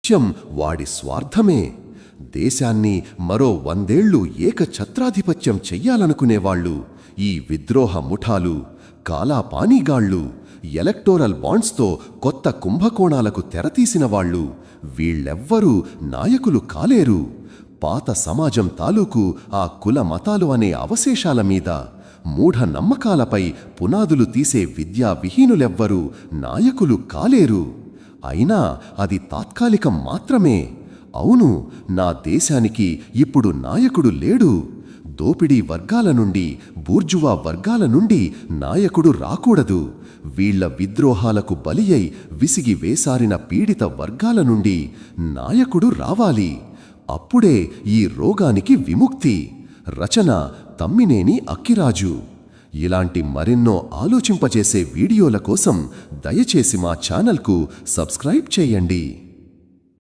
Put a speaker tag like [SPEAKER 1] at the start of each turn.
[SPEAKER 1] లక్ష్యం వాడి స్వార్థమే. దేశాన్ని మరో 100 ఏళ్లు ఏకఛత్రాధిపత్యం చెయ్యాలనుకునేవాళ్లు, ఈ విద్రోహ ముఠాలు, కాలాపానీగాళ్లు, ఎలక్టోరల్ బాండ్స్తో కొత్త కుంభకోణాలకు తెరతీసినవాళ్లు, వీళ్ళెవ్వరూ నాయకులు కాలేరు. పాత సమాజం తాలూకు ఆ కుల మతాలు అనే అవశేషాల మీద, మూఢ నమ్మకాలపై పునాదులు తీసే విద్యా విహీనులెవ్వరూ నాయకులు కాలేరు. అయినా అది తాత్కాలికం మాత్రమే. అవును, నా దేశానికి ఇప్పుడు నాయకుడు లేడు. దోపిడీ వర్గాల నుండి, బూర్జువా వర్గాల నుండి నాయకుడు రాకూడదు. వీళ్ల విద్రోహాలకు బలి అయి విసిగి వేసారిన పీడిత వర్గాల నుండి నాయకుడు రావాలి. అప్పుడే ఈ రోగానికి విముక్తి. రచన తమ్మినేని అక్కిరాజు. ఇలాంటి మరెన్నో ఆలోచింపజేసే వీడియోల కోసం దయచేసి మా ఛానల్కు సబ్స్క్రైబ్ చేయండి.